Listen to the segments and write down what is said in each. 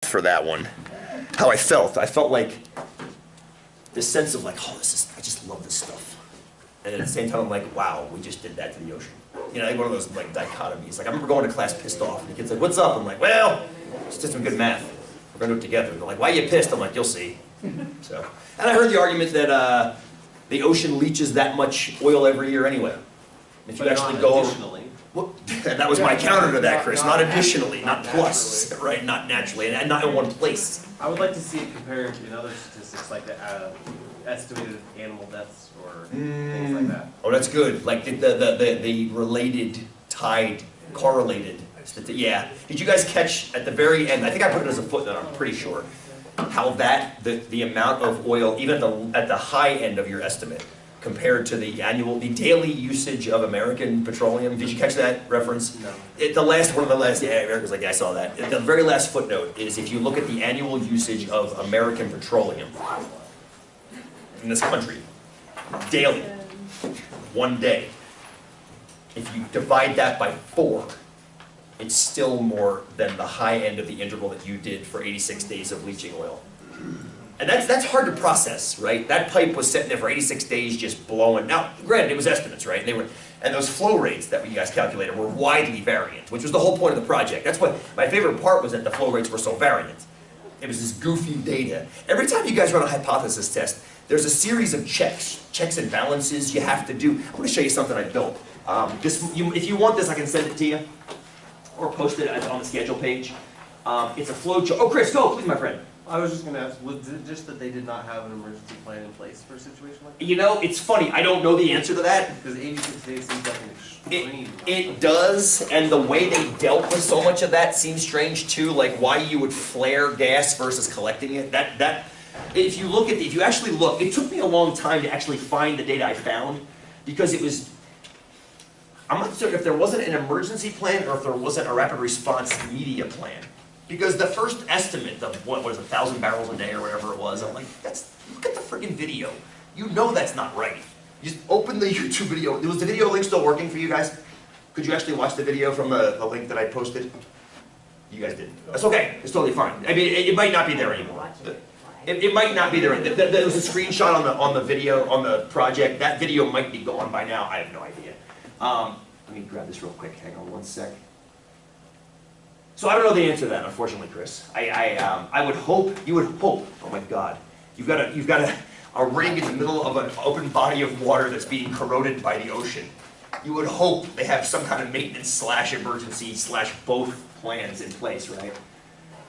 for that one. How I felt. I felt like this sense of like, oh, I just love this stuff. And at the same time, I'm like, wow, we just did that to the ocean. You know, like one of those like dichotomies. Like I remember going to class pissed off, and the kid's like, what's up? I'm like, well, just did some good math. We're gonna do it together. They're like, why are you pissed? I'm like, you'll see. So, and I heard the argument that the ocean leaches that much oil every year anyway. If you actually go, well, that was my counter to that, Chris. Not additionally, not plus, right? Not naturally, and not in one place. I would like to see it compared in other statistics, like the estimated animal deaths or things like that. Oh, that's good. Like the related, tied, correlated. Yeah. Did you guys catch at the very end? I think I put it as a footnote. I'm pretty sure how that the amount of oil, even at the high end of your estimate, compared to the daily usage of American petroleum. Did you catch that reference? No. One of the last, yeah, America's like, yeah, I saw that. The very last footnote is if you look at the annual usage of American petroleum in this country, daily, one day, if you divide that by 4, it's still more than the high end of the interval that you did for 86 days of leaching oil. And that's hard to process, right? That pipe was sitting there for 86 days just blowing. Now, granted, it was estimates, right? And those flow rates that you guys calculated were widely variant, which was the whole point of the project. That's what my favorite part was, that the flow rates were so variant. It was this goofy data. Every time you guys run a hypothesis test, there's a series of checks and balances you have to do. I'm going to show you something I built. If you want this, I can send it to you, or post it on the schedule page. It's a flow chart. Oh, Chris, go, please, my friend. I was just going to ask, was it just that they did not have an emergency plan in place for a situation like that? You know, it's funny. I don't know the answer to that. Because 86 days seems like an extreme. It does, and the way they dealt with so much of that seems strange too. Like why you would flare gas versus collecting it. If you actually look, it took me a long time to actually find the data I found, because it was. I'm not sure if there wasn't an emergency plan or if there wasn't a rapid response media plan. Because the first estimate of what was 1,000 barrels a day or whatever it was, I'm like, look at the friggin' video. You know that's not right. You just open the YouTube video. Was the video link still working for you guys? Could you actually watch the video from the link that I posted? You guys didn't. That's okay. It's totally fine. I mean, it might not be there anymore. It might not be there. There was a screenshot on the video, on the project. That video might be gone by now. I have no idea. Let me grab this real quick. Hang on one sec. So I don't know the answer to that, unfortunately, Chris. I would hope, you would hope, oh my God, you've got a rig in the middle of an open body of water that's being corroded by the ocean. You would hope they have some kind of maintenance / emergency / both plans in place, right?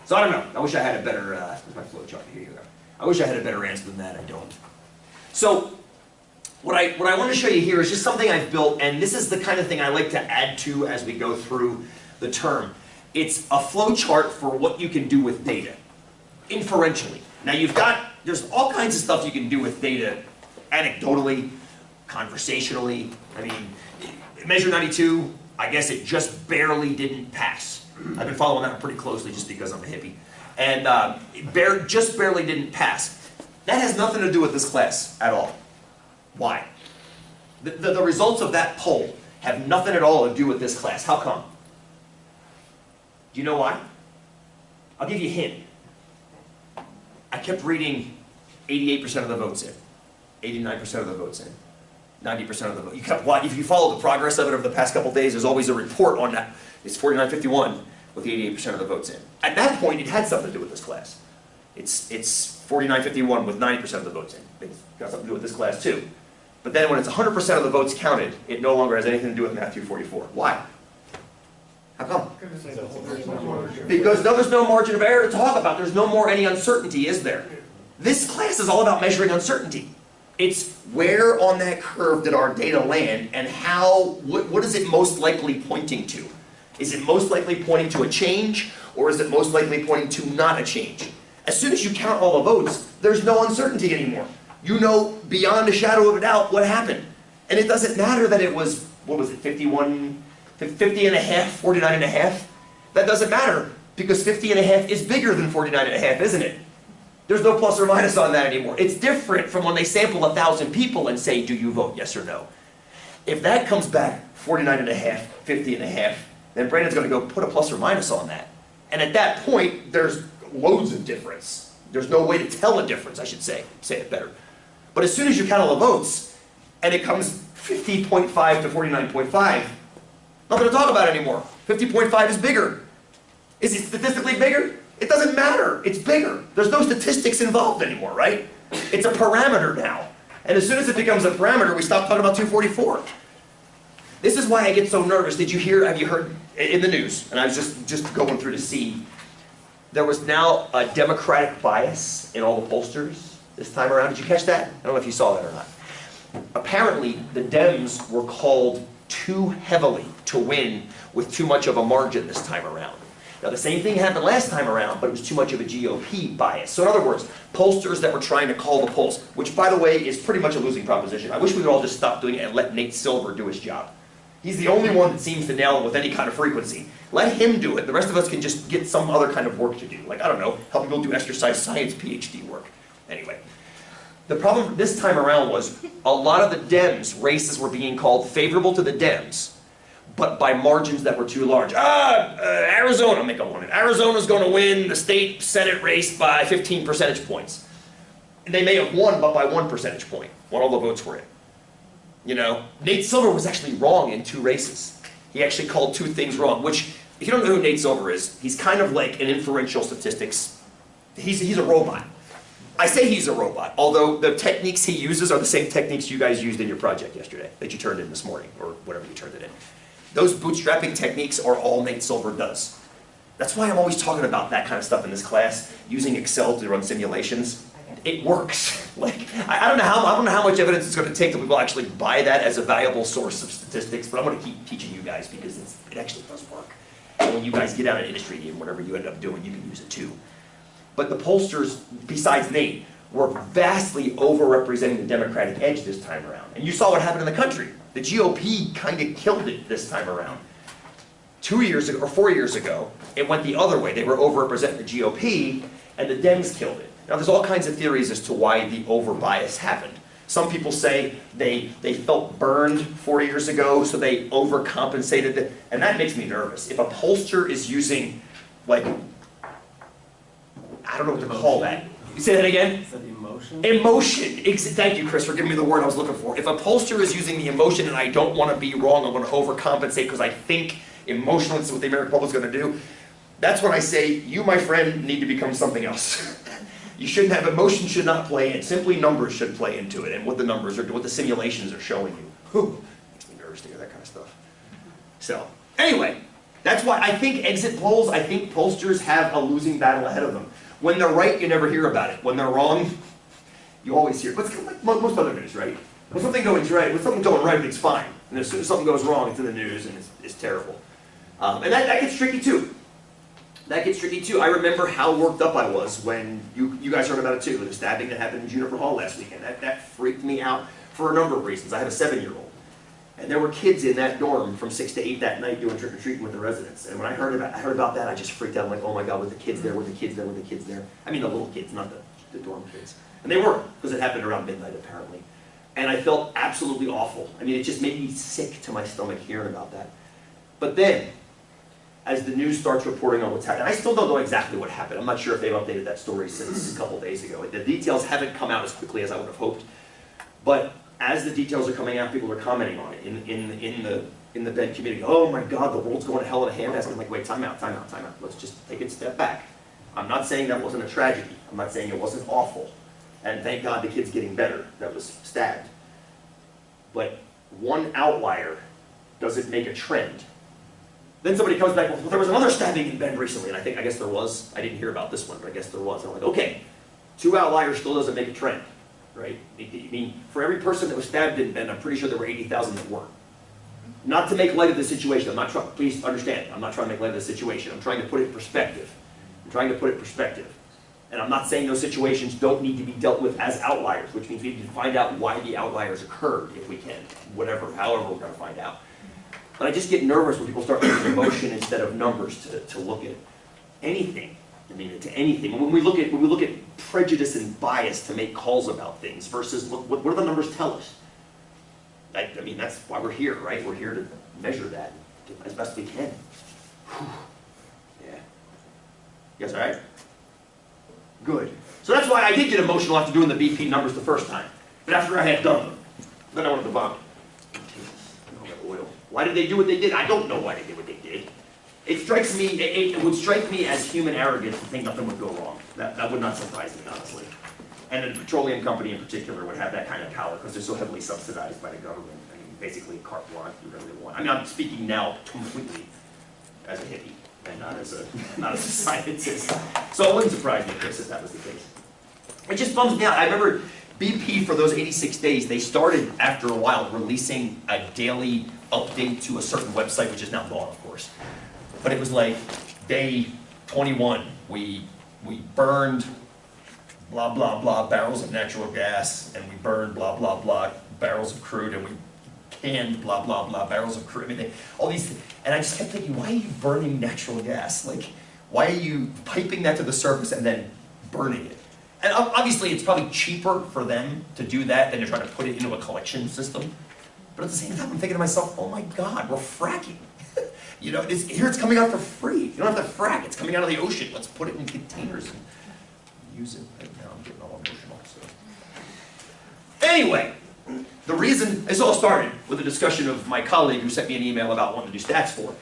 So I don't know. I wish I had a better, where's my flow chart? Here you go. I wish I had a better answer than that. I don't. So what I want to show you here is just something I've built, and this is the kind of thing I like to add to as we go through the term. It's a flow chart for what you can do with data, inferentially. Now there's all kinds of stuff you can do with data, anecdotally, conversationally. I mean, Measure 92, I guess it just barely didn't pass. I've been following that pretty closely just because I'm a hippie. And just barely didn't pass. That has nothing to do with this class at all. Why? The results of that poll have nothing at all to do with this class. How come? Do you know why? I'll give you a hint. I kept reading 88% of the votes in, 89% of the votes in, 90% of the votes. If you follow the progress of it over the past couple days, there's always a report on that. It's 49-51 with the 88% of the votes in. At that point, it had something to do with this class. It's 49-51 with 90% of the votes in. It's got something to do with this class too. But then when it's 100% of the votes counted, it no longer has anything to do with Matthew 44. Why? How come? Because there's no margin of error to talk about. There's no more any uncertainty, is there? This class is all about measuring uncertainty. It's where on that curve did our data land, and what is it most likely pointing to? Is it most likely pointing to a change, or is it most likely pointing to not a change? As soon as you count all the votes, there's no uncertainty anymore. You know beyond a shadow of a doubt what happened. And it doesn't matter that it was, what was it, 50 and a half, 49 and a half? That doesn't matter, because 50 and a half is bigger than 49 and a half, isn't it? There's no plus or minus on that anymore. It's different from when they sample 1,000 people and say, do you vote yes or no? If that comes back 49 and a half, 50 and a half, then Brandon's going to go put a plus or minus on that. And at that point, there's loads of difference. There's no way to tell a difference, I should say it better. But as soon as you count all the votes, and it comes 50.5 to 49.5, nothing to talk about anymore. 50.5 is bigger. Is it statistically bigger? It doesn't matter. It's bigger. There's no statistics involved anymore, right? It's a parameter now. And as soon as it becomes a parameter, we stop talking about 244. This is why I get so nervous. Have you heard in the news, and I was just going through to see, there was now a Democratic bias in all the pollsters this time around. Did you catch that? I don't know if you saw that or not. Apparently, the Dems were called too heavily to win with too much of a margin this time around. Now, the same thing happened last time around, but it was too much of a GOP bias. So in other words, pollsters that were trying to call the polls, which, by the way, is pretty much a losing proposition. I wish we would all just stop doing it and let Nate Silver do his job. He's the only one that seems to nail it with any kind of frequency. Let him do it. The rest of us can just get some other kind of work to do. Like, I don't know, help people do exercise science PhD work. Anyway. The problem this time around was a lot of the Dems, races were being called favorable to the Dems, but by margins that were too large. Arizona, make up one. Arizona's going to win the state Senate race by 15 percentage points. And they may have won, but by 1 percentage point, when all the votes were in. You know, Nate Silver was actually wrong in 2 races. He actually called 2 things wrong, which, if you don't know who Nate Silver is, he's kind of like an inferential statistics. He's a robot. I say he's a robot, although the techniques he uses are the same techniques you guys used in your project yesterday, that you turned in this morning, or whatever you turned it in. Those bootstrapping techniques are all Nate Silver does. That's why I'm always talking about that kind of stuff in this class, using Excel to run simulations. It works. Like, I don't know how much evidence it's going to take that people actually buy that as a valuable source of statistics, but I'm going to keep teaching you guys because it actually does work. And when you guys get out of industry and whatever you end up doing, you can use it too. But the pollsters, besides Nate, were vastly overrepresenting the Democratic edge this time around. And you saw what happened in the country. The GOP kind of killed it this time around. 2 years ago, or 4 years ago, it went the other way. They were overrepresenting the GOP, and the Dems killed it. Now, there's all kinds of theories as to why the over-bias happened. Some people say they felt burned 4 years ago, so they overcompensated. And that makes me nervous. If a pollster is using, like, I don't know what to call that. You say that again? Is that emotion? Emotion. Thank you, Chris, for giving me the word I was looking for. If a pollster is using the emotion and I don't want to be wrong, I'm going to overcompensate because I think emotionally it's what the American public is going to do, that's when I say, you, my friend, need to become something else. You shouldn't have, emotion should not play in. Simply numbers should play into it and what the numbers are, what the simulations are showing you. Whew, makes me nervous to hear that kind of stuff. So, anyway, that's why I think exit polls, I think pollsters have a losing battle ahead of them. When they're right, you never hear about it. When they're wrong, you always hear it. But it's like most other news, right? When something goes right, it's fine. And as soon as something goes wrong, it's in the news and it's terrible. And that gets tricky too. That gets tricky too. I remember how worked up I was when you guys heard about it too, the stabbing that happened in Juniper Hall last weekend. That freaked me out for a number of reasons. I have a 7-year-old. And there were kids in that dorm from 6 to 8 that night doing trick-or-treating with the residents. And when I heard about that, I just freaked out. I'm like, oh my God, were the kids there? Were the kids there? Were the kids there? I mean the little kids, not the dorm kids. And they were, because it happened around midnight apparently. And I felt absolutely awful. I mean, it just made me sick to my stomach hearing about that. But then, as the news starts reporting on what's happening, I still don't know exactly what happened. I'm not sure if they've updated that story since a couple days ago. The details haven't come out as quickly as I would have hoped. But as the details are coming out, people are commenting on it in the bed community. Oh my God, the world's going to hell in a handbasket. I'm like, wait, time out. Let's just take a step back. I'm not saying that wasn't a tragedy. I'm not saying it wasn't awful. And thank God the kid's getting better that was stabbed. But one outlier doesn't make a trend. Then somebody comes back, well, there was another stabbing in Bend recently, and I guess there was. I didn't hear about this one, but I guess there was. I'm like, okay, 2 outliers still doesn't make a trend. Right? I mean, for every person that was stabbed in Bend, I'm pretty sure there were 80,000 that weren't. Not to make light of the situation. I'm not trying, please understand, I'm not trying to make light of the situation. I'm trying to put it in perspective. And I'm not saying those situations don't need to be dealt with as outliers, which means we need to find out why the outliers occurred, if we can. However we're going to find out. But I just get nervous when people start using emotion instead of numbers to look at anything. I mean, to anything. When we look at prejudice and bias to make calls about things versus what do the numbers tell us? I mean, that's why we're here, right? We're here to measure that as best we can. Whew. Yeah. You guys all right? Good. So that's why I did get emotional after doing the BP numbers the first time. But after I had done them, then I wanted to vomit. Oil. Why did they do what they did? I don't know why they did what they did. It strikes me, it would strike me as human arrogance to think nothing would go wrong. That would not surprise me, honestly. And the petroleum company in particular would have that kind of power because they're so heavily subsidized by the government. I mean, basically carte blanche, do whatever they want. I mean, I'm speaking now completely as a hippie and not as a scientist. So it wouldn't surprise me, Chris, if that was the case. It just bums me out. I remember BP for those 86 days, they started after a while releasing a daily update to a certain website, which is now gone, of course. But it was like, day 21, we burned blah, blah, blah barrels of natural gas, and we burned blah, blah, blah barrels of crude, and we canned blah, blah, blah barrels of crude. I mean, all these things. And I just kept thinking, why are you burning natural gas? Like, why are you piping that to the surface and then burning it? And obviously, it's probably cheaper for them to do that than to try to put it into a collection system. But at the same time, I'm thinking to myself, oh my God, we're fracking. You know, here it's coming out for free. You don't have to frack, it's coming out of the ocean. Let's put it in containers and use it. Right now I'm getting all emotional. So. Anyway, the reason this all started with a discussion of my colleague who sent me an email about wanting to do stats for.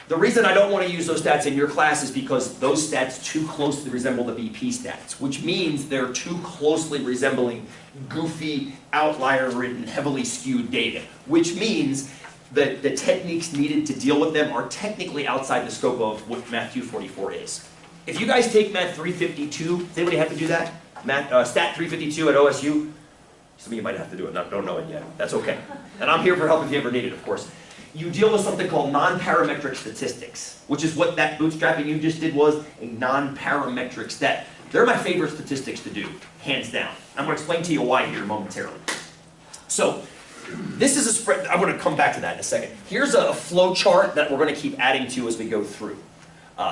The reason I don't want to use those stats in your class is because those stats too closely resemble the BP stats, which means they're too closely resembling goofy, outlier-ridden, heavily skewed data, which means that the techniques needed to deal with them are technically outside the scope of what Math 244 is. If you guys take Math 352, does anybody have to do that? Stat 352 at OSU? Some of you might have to do it, don't know it yet. That's okay. And I'm here for help if you ever need it, of course. You deal with something called non-parametric statistics, which is what that bootstrapping you just did was, a non-parametric stat. They're my favorite statistics to do, hands down. I'm going to explain to you why here momentarily. So, this is a spread, I'm going to come back to that in a second. Here's a flow chart that we're going to keep adding to as we go through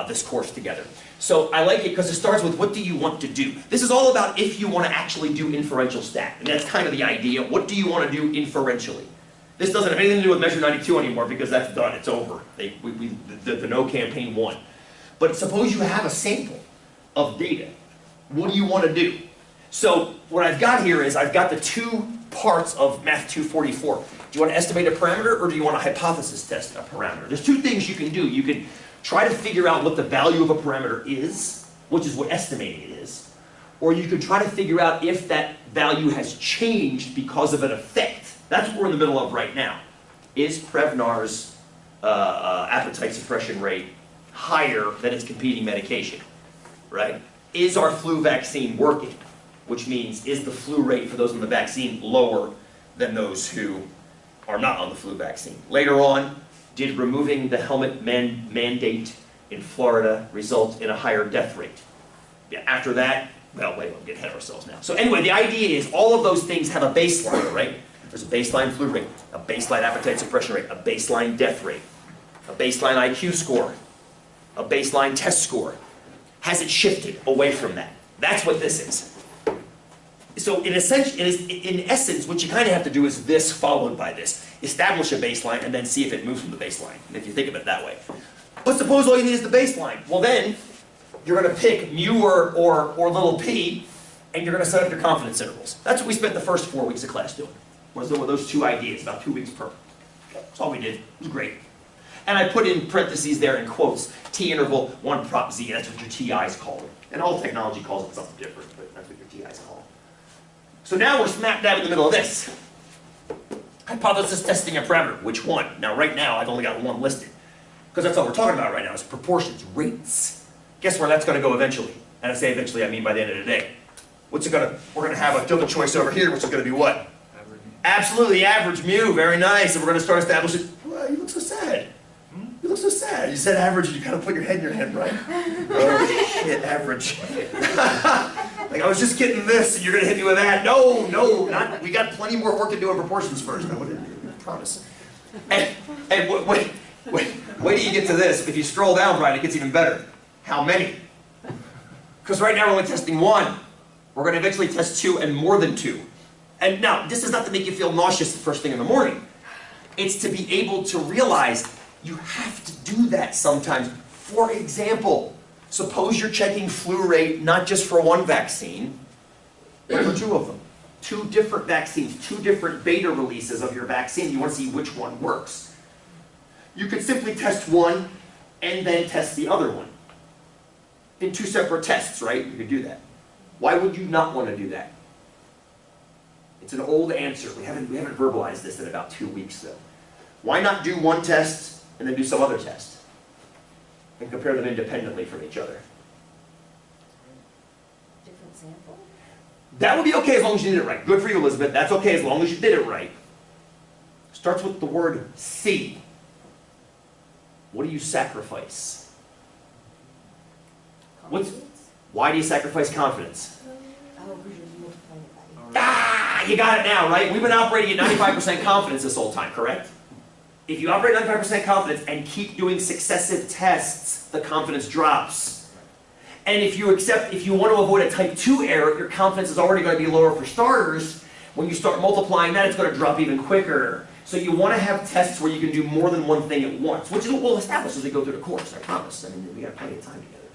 this course together. So I like it because it starts with what do you want to do. This is all about if you want to actually do inferential stat. And that's kind of the idea. What do you want to do inferentially? This doesn't have anything to do with Measure 92 anymore because that's done, it's over. The No campaign won. But suppose you have a sample of data. What do you want to do? So what I've got here is I've got the two parts of Math 244. Do you want to estimate a parameter or do you want to hypothesis test a parameter? There's two things you can do. You can try to figure out what the value of a parameter is, which is what estimating it is. Or you can try to figure out if that value has changed because of an effect. That's what we're in the middle of right now. Is Prevnar's appetite suppression rate higher than its competing medication? Right? Is our flu vaccine working? Which means, is the flu rate for those on the vaccine lower than those who are not on the flu vaccine? Later on, did removing the helmet mandate in Florida result in a higher death rate? Yeah, after that, well, wait, we'll get ahead of ourselves now. So anyway, the idea is all of those things have a baseline, right? There's a baseline flu rate, a baseline appetite suppression rate, a baseline death rate, a baseline IQ score, a baseline test score. Has it shifted away from that? That's what this is. So in essence, what you kind of have to do is this followed by this. Establish a baseline and then see if it moves from the baseline, if you think of it that way. But suppose all you need is the baseline. Well then, you're going to pick mu or little p, and you're going to set up your confidence intervals. That's what we spent the first 4 weeks of class doing. Was those two ideas, about 2 weeks per. That's all we did. It was great. And I put in parentheses there in quotes, T interval, 1 prop Z, that's what your TIs call it. And all technology calls it something different, but that's what your TIs call it. So now we're smack dab in the middle of this. Hypothesis testing a parameter, which one? Now right now I've only got one listed. Because that's all we're talking about right now is proportions, rates. Guess where that's going to go eventually? And I say eventually, I mean by the end of the day. What's it going to, we're going to have a double choice over here, which is going to be what? Average. Absolutely, average mu, very nice. And we're going to start establishing, well, you look so sad. You look so sad. You said average and you kind of put your head in your hand, right? Oh shit, average. Like I was just getting this and you're going to hit me with that. No, not, we got plenty more work to do in proportions first. I promise. And wait till you get to this. If you scroll down right, it gets even better. How many? Because right now we're only testing 1. We're going to eventually test 2 and more than 2. And now, this is not to make you feel nauseous the first thing in the morning. It's to be able to realize you have to do that sometimes. For example, Suppose you're checking flu rate not just for one vaccine, but for two of them. Two different vaccines, two different beta releases of your vaccine. You want to see which one works. You could simply test one and then test the other one. In two separate tests, right? You could do that. Why would you not want to do that? It's an old answer. We haven't verbalized this in about 2 weeks though. Why not do one test and then do some other test? And compare them independently from each other. Different sample? That would be okay as long as you did it right. Good for you, Elizabeth. That's okay as long as you did it right. Starts with the word C. What do you sacrifice? Confidence? Why do you sacrifice confidence? Oh, because you're multiplying it by. Ah, you got it now, right? We've been operating at 95% confidence this whole time, correct? If you operate at 95% confidence and keep doing successive tests, the confidence drops. And if you want to avoid a type 2 error, your confidence is already going to be lower for starters. When you start multiplying that, it's going to drop even quicker. So you want to have tests where you can do more than one thing at once, which is what we'll establish as we go through the course, I promise. I mean, we got plenty of time together.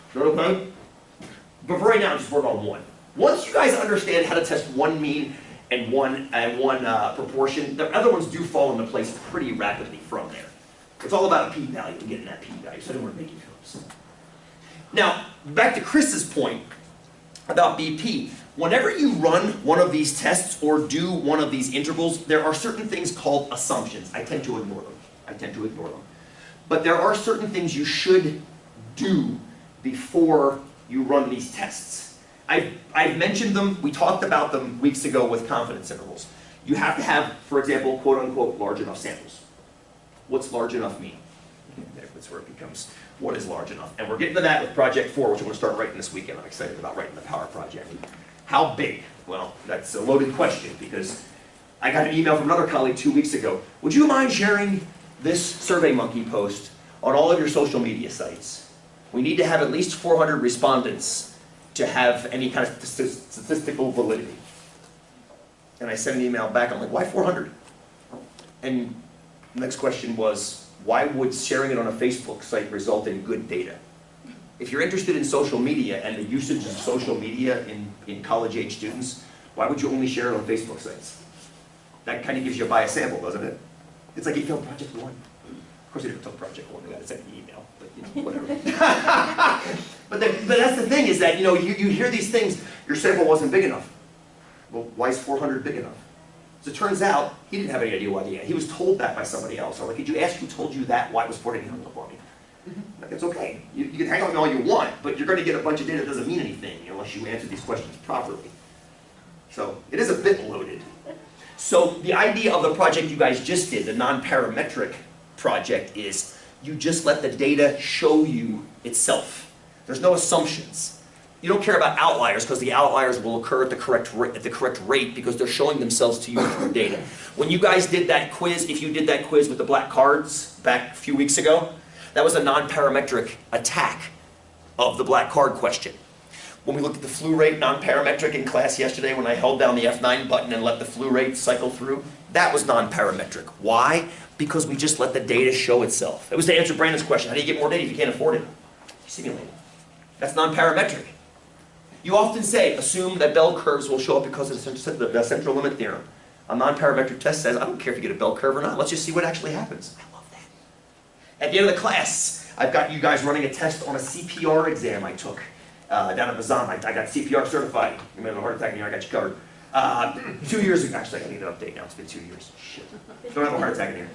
Is that okay? But for right now, just work on one. Once you guys understand how to test one mean and one proportion, the other ones do fall into place pretty rapidly from there. It's all about a p-value and getting that p-value, so I don't want to make you feel upset. Now, back to Chris's point about BP. Whenever you run one of these tests or do one of these intervals, there are certain things called assumptions. I tend to ignore them. But there are certain things you should do before you run these tests. I've mentioned them, we talked about them weeks ago with confidence intervals. You have to have, for example, quote unquote, large enough samples. What's large enough mean? That's where it becomes, what is large enough? And we're getting to that with Project 4, which I'm going to start writing this weekend. I'm excited about writing the Power Project. How big? Well, that's a loaded question because I got an email from another colleague 2 weeks ago. Would you mind sharing this SurveyMonkey post on all of your social media sites? We need to have at least 400 respondents to have any kind of statistical validity. And I sent an email back, I'm like, why 400? And the next question was, why would sharing it on a Facebook site result in good data? If you're interested in social media and the usage of social media in college-age students, why would you only share it on Facebook sites? That kind of gives you a biased sample, doesn't it? It's like you failed Project 1. Of course, you didn't fail Project 1, we got to send an email, but you know, whatever. but that's the thing is that, you know, you hear these things, your sample wasn't big enough. Well, why is 400 big enough? So it turns out, he didn't have any idea why he was told that by somebody else. I'm like, did you ask who told you that? Why was 400 for me? Like, it's okay. You can hang on me all you want, but you're going to get a bunch of data that doesn't mean anything unless you answer these questions properly. So it is a bit loaded. So the idea of the project you guys just did, the non-parametric project, is you just let the data show you itself. There's no assumptions. You don't care about outliers because the outliers will occur at the correct rate because they're showing themselves to you through data. When you guys did that quiz, if you did that quiz with the black cards back a few weeks ago, that was a non-parametric attack of the black card question. When we looked at the flu rate non-parametric in class yesterday, when I held down the F9 button and let the flu rate cycle through, that was non-parametric. Why? Because we just let the data show itself. It was to answer Brandon's question, how do you get more data if you can't afford it? Simulate it. That's non-parametric. You often say, assume that bell curves will show up because of the central limit theorem. A non-parametric test says, I don't care if you get a bell curve or not, let's just see what actually happens. I love that. At the end of the class, I've got you guys running a test on a CPR exam I took down at Bazan. I got CPR certified. You may have a heart attack in here, I got you covered. 2 years ago, actually I need an update now, it's been 2 years. Shit. Don't have a heart attack in here.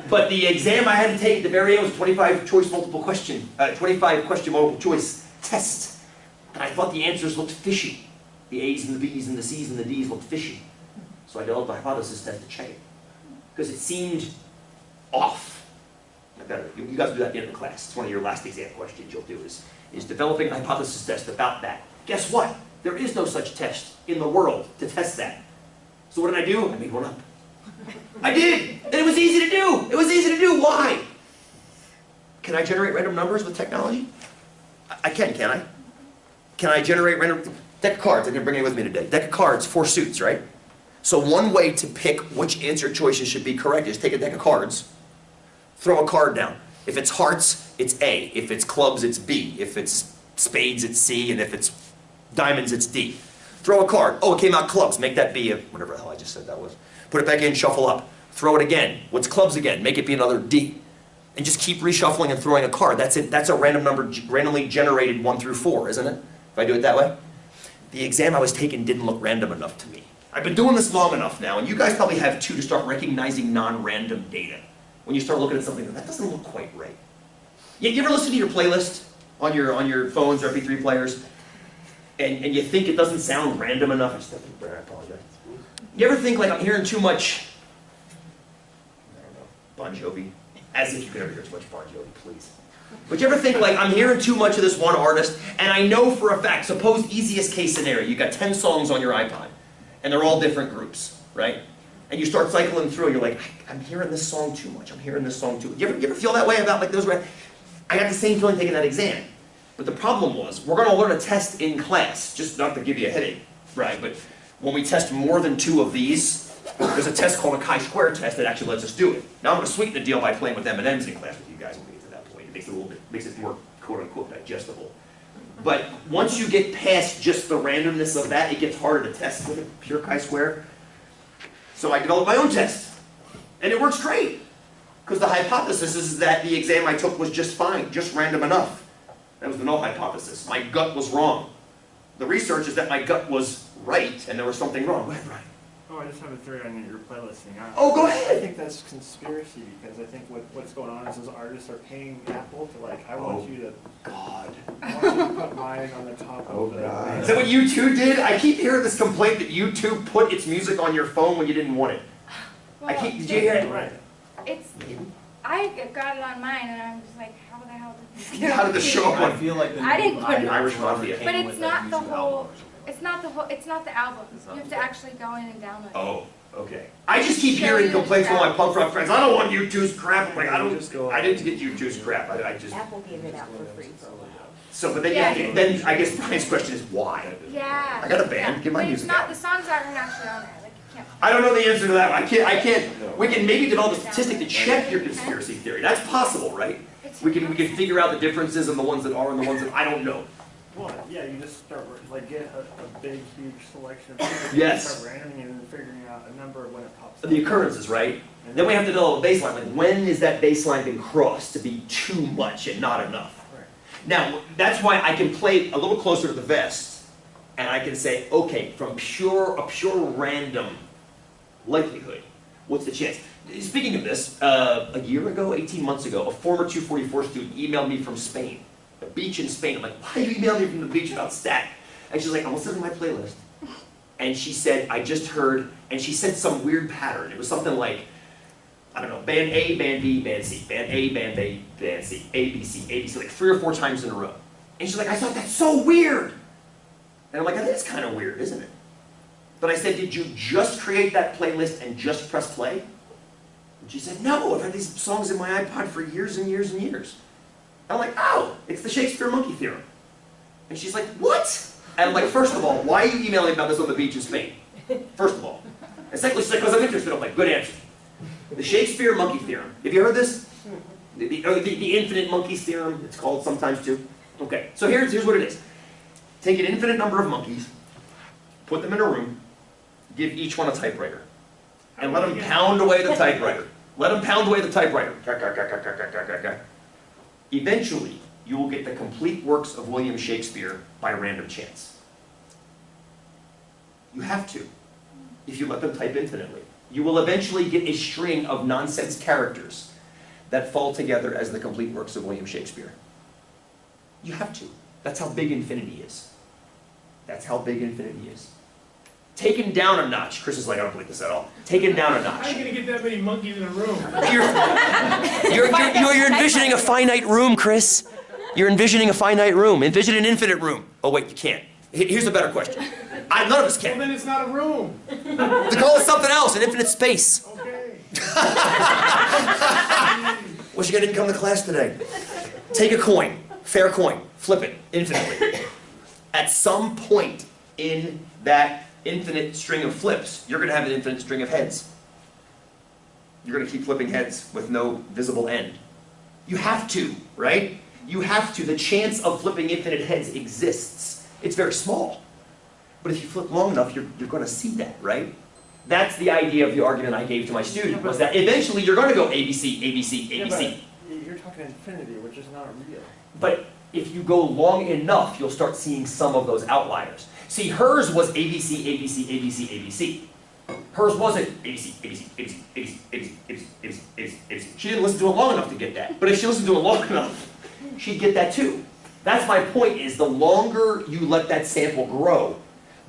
But the exam I had to take at the very end was 25 question multiple choice test. And I thought the answers looked fishy. The A's and the B's and the C's and the D's looked fishy. So I developed a hypothesis test to check it. Because it seemed off. You guys do that at the end of the class. It's one of your last exam questions you'll do is developing a hypothesis test about that. Guess what? There is no such test in the world to test that. So what did I do? I made one up. I did! And it was easy to do! It was easy to do! Why? Can I generate random numbers with technology? I can't I? Can I generate random... Deck of cards, I didn't bring it with me today. Deck of cards, 4 suits, right? So one way to pick which answer choices should be correct is take a deck of cards, throw a card down. If it's hearts, it's A. If it's clubs, it's B. If it's spades, it's C. And if it's diamonds, it's D. Throw a card. Oh, it came out clubs. Make that be a, whatever the hell I just said that was. Put it back in, shuffle up. Throw it again. What's clubs again? Make it be another D. And just keep reshuffling and throwing a card. That's it. That's a random number, randomly generated 1 through 4, isn't it? If I do it that way. The exam I was taking didn't look random enough to me. I've been doing this long enough now, and you guys probably have too, to start recognizing non-random data. When you start looking at something, that doesn't look quite right. You ever listen to your playlist on your phones or MP3 players, and you think it doesn't sound random enough? I apologize. You ever think, like, I'm hearing too much, I don't know, Bon Jovi? As if you could ever hear too much Bon Jovi, please. But you ever think, like, I'm hearing too much of this one artist, and I know for a fact, suppose easiest case scenario, you got 10 songs on your iPod, and they're all different groups, right? And you start cycling through, and you're like, I'm hearing this song too much, I'm hearing this song too much. You ever feel that way about, like, those? I got the same feeling taking that exam. But the problem was, we're gonna learn a test in class, just not to give you a headache, right? But when we test more than 2 of these, there's a test called a chi-square test that actually lets us do it. Now I'm gonna sweeten the deal by playing with M&Ms in class with you guys when we get to that point. It makes it a little bit, makes it more quote-unquote digestible. But once you get past just the randomness of that, it gets harder to test with a pure chi-square. So I developed my own test, and it works great. Because the hypothesis is that the exam I took was just fine, just random enough. That was the null hypothesis. My gut was wrong. The research is that my gut was right, and there was something wrong. Go ahead, Brian. Oh, I just have a theory on your playlist thing. Oh, go I ahead. think that's conspiracy because I think what's going on is those artists are paying Apple to like, I want you to put mine on the top of the. Is that what U2 did? I keep hearing this complaint that U2 put its music on your phone when you didn't want it. Did you hear it? Right. I got it on mine, and I'm just like, how the hell did this get How did this show up I on? feel like the I didn't put it- Irish Mafia. But it's not the YouTube whole. album. It's not the whole. It's not the album. It's not You have the to album. actually go in and download it. Oh, okay. I just keep hearing complaints from my punk rock friends. I don't want U2's crap. I'm like, I didn't get U2's crap. I just. Apple gave it out for free for a while. So, but then, Yeah. then I guess Brian's question is why? Yeah. I got a band. Yeah. Get my But music it's not. out. The songs aren't actually on there. Like you can't. I don't know the answer to that. I can't. We can maybe develop a statistic to check your conspiracy theory. That's possible, right? We can figure out the differences in the ones that are and the ones that I don't know. Well, yeah, you just start like get a big, huge selection of people. Yes. Start randoming and then figuring out a number when it pops up. The occurrences, right? Then we have to develop a baseline. Like, when is that baseline been crossed to be too much and not enough? Right. Now, that's why I can play a little closer to the vest, and I can say, okay, from a pure random likelihood, what's the chance? Speaking of this, a year ago, 18 months ago, a former 244 student emailed me from Spain, a beach in Spain. I'm like, why are you emailing me from the beach about stat? And she's like, I'm listening to my playlist. And she said, I just heard, and she said some weird pattern. It was something like, I don't know, band A, band B, band C, band A, band B, band C, A, B, C, A, B, C, like 3 or 4 times in a row. And she's like, I thought that's so weird. And I'm like, that is kind of weird, isn't it? But I said, did you just create that playlist and just press play? And she said, no, I've had these songs in my iPod for years and years and years. And I'm like, oh, it's the Shakespeare monkey theorem. And she's like, what? And I'm like, first of all, why are you emailing about this on the beach in Spain? First of all. And secondly, she's like, because I'm interested. I'm like, good answer. The Shakespeare monkey theorem. Have you heard this? The infinite monkeys theorem, it's called sometimes too. Okay, so here's what it is. Take an infinite number of monkeys, put them in a room, give each one a typewriter, and let them pound away the typewriter. Let them pound away the typewriter. Eventually, you will get the complete works of William Shakespeare by random chance. You have to, if you let them type infinitely. You will eventually get a string of nonsense characters that fall together as the complete works of William Shakespeare. You have to. That's how big infinity is. That's how big infinity is. Taken down a notch. Chris is like, I don't believe this at all. Taken down a notch. How are you going to get that many monkeys in a room? You're envisioning a finite room, Chris. You're envisioning a finite room. Envision an infinite room. Oh, wait, you can't. Here's a better question. None of us Well, can. then it's not a room. To call it something else, an infinite space. Okay. Wish you didn't come to class today. Take a coin, fair coin, flip it infinitely. At some point in that infinite string of flips, you're going to have an infinite string of heads. You're going to keep flipping heads with no visible end. You have to, right? You have to. The chance of flipping infinite heads exists. It's very small. But if you flip long enough, you're going to see that, right? That's the idea of the argument I gave to my student, was that eventually you're going to go ABC, ABC, Yeah, ABC. but you're talking infinity, which is not real. But if you go long enough, you'll start seeing some of those outliers. See, hers was ABC, ABC, ABC, ABC. Hers wasn't ABC, ABC, ABC, ABC, ABC, ABC, ABC, ABC, ABC. She didn't listen to it long enough to get that. But if she listened to it long enough, she'd get that too. That's my point, is the longer you let that sample grow,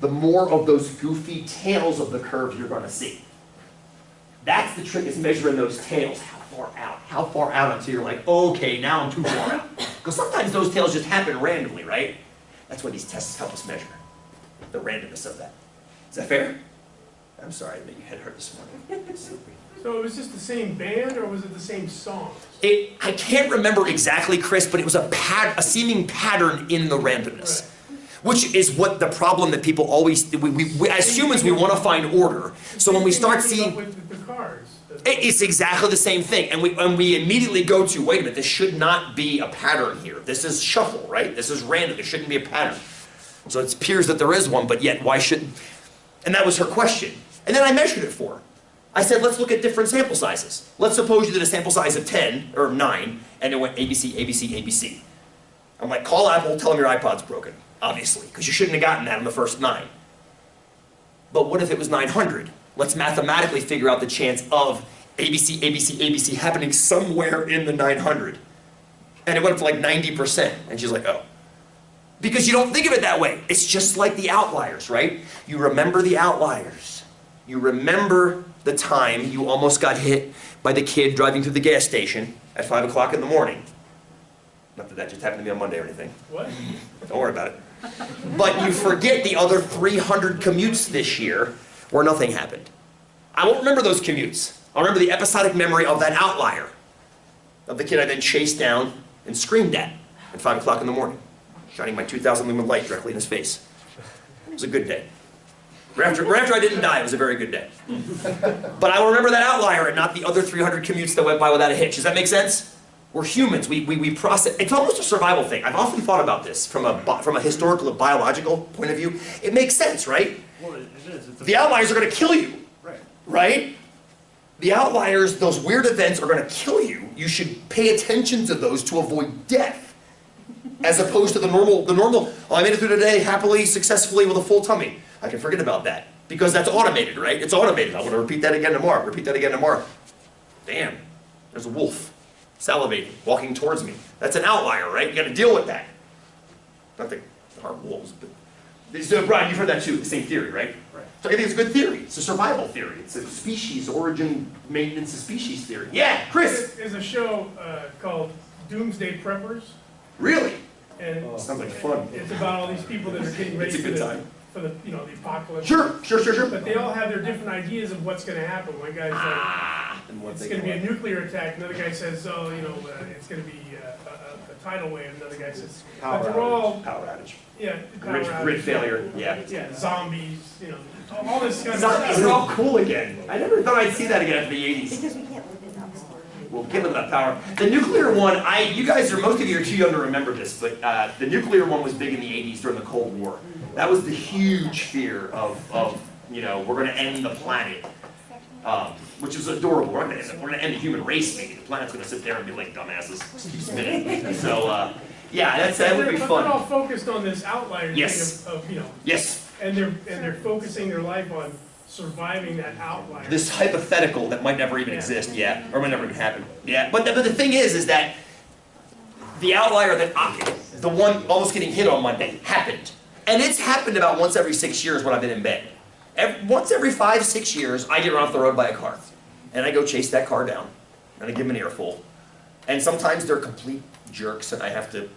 the more of those goofy tails of the curve you're going to see. That's the trick, is measuring those tails. How far out? How far out until you're like, okay, now I'm too far out. Because sometimes those tails just happen randomly, right? That's what these tests help us measure, the randomness of that. Is that fair? I'm sorry that you had heard this morning. So it was just the same band, or was it the same song? I can't remember exactly, Chris, but it was a seeming pattern in the randomness. Right. Which is what the problem that people always, we as humans, we want to find order. So when we start seeing, With the cars. it's exactly the same thing. And we immediately go to, wait a minute, this should not be a pattern here. This is shuffle, right? This is random, there shouldn't be a pattern. So it appears that there is one, but yet why shouldn't? And that was her question. And then I measured it for her. I said, let's look at different sample sizes. Let's suppose you did a sample size of 10, or 9, and it went ABC, ABC, ABC. I'm like, call Apple, tell them your iPod's broken. Obviously, because you shouldn't have gotten that on the first 9. But what if it was 900? Let's mathematically figure out the chance of ABC, ABC, ABC happening somewhere in the 900. And it went up to like 90%. And she's like, oh. Because you don't think of it that way. It's just like the outliers, right? You remember the outliers. You remember the time you almost got hit by the kid driving through the gas station at 5 o'clock in the morning. Not that that just happened to me on Monday or anything. What? Don't worry about it. But you forget the other 300 commutes this year where nothing happened. I won't remember those commutes. I'll remember the episodic memory of that outlier, of the kid I then chased down and screamed at 5 o'clock in the morning, shining my 2,000 lumen light directly in his face. It was a good day. Right after I didn't die, it was a very good day. But I will remember that outlier and not the other 300 commutes that went by without a hitch. Does that make sense? We're humans. We process. It's almost a survival thing. I've often thought about this from a historical, a biological point of view. It makes sense, right? Well, it is. It's The outliers are going to kill you, right. right? The outliers, those weird events, are going to kill you. You should pay attention to those to avoid death, as opposed to the normal. Oh, I made it through today happily, successfully with a full tummy. I can forget about that because that's automated, right? It's automated. I want to repeat that again tomorrow. Repeat that again tomorrow. Damn, there's a wolf. Salivating, walking towards me. That's an outlier, right? You got to deal with that. Not that there aren't wolves, but... So, Brian, you've heard that too, the same theory, right? Right. So I think it's a good theory. It's a survival theory. It's a species origin maintenance of species theory. Yeah, Chris! There's a show called Doomsday Preppers. Really? And Sounds like fun. it's about all these people that are getting ready It's a good time. for the the apocalypse. Sure. But they all have their different ideas of what's going to happen. One guy's like, And what it's they going to be a want. nuclear attack. Another guy says, oh, it's going to be a tidal wave. Another guy says, Power but they're all, Power outage. yeah, power Grid outage. failure, yeah. Yeah, zombies, all this kind of Zombies stuff. are all cool again. I never thought I'd see that again after the 80s. Because we can't live in that world. We'll give them that power. The nuclear one, you guys are, most of you are too young to remember this, but the nuclear one was big in the 80s during the Cold War. That was the huge fear of we're going to end the planet, which is adorable. We're going to end the human race, maybe. The planet's going to sit there and be like dumbasses. Just keep spinning. So, yeah, that would be But they're all fun. focused on this outlier Yes. thing of Yes, and they're focusing their life on surviving that outlier. this hypothetical that might never even Yeah. exist, yeah, or might never even happen. Yeah, but the thing is that the outlier the one almost getting hit on Monday happened. And it's happened about once every 6 years when I've been in bed. Once every 5, 6 years, I get run off the road by a car. And I go chase that car down. And I give them an earful. And sometimes they're complete jerks and I have to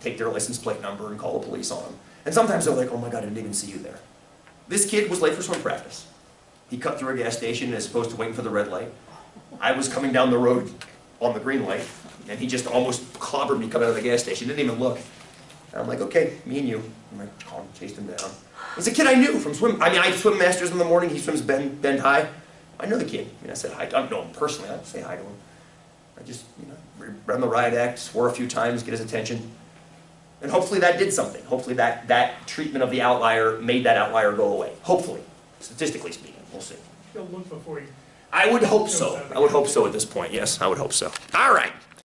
take their license plate number and call the police on them. And sometimes they're like, oh my God, I didn't even see you there. This kid was late for swim practice. He cut through a gas station as opposed to waiting for the red light. I was coming down the road on the green light, and he just almost clobbered me coming out of the gas station. Didn't even look. And I'm like, okay, me and you. And I chased him down. It's a kid I knew from swim. I mean, I swim masters in the morning. He swims Bend High. I know the kid. I mean, I said hi. I don't know him personally. I'd say hi to him. I just, run the riot act, swore a few times, get his attention. And hopefully that did something. Hopefully that treatment of the outlier made that outlier go away. Hopefully, statistically speaking, we'll see. He'll look before he I would hope so. I would hope so at this point, yes, I would hope so. All right.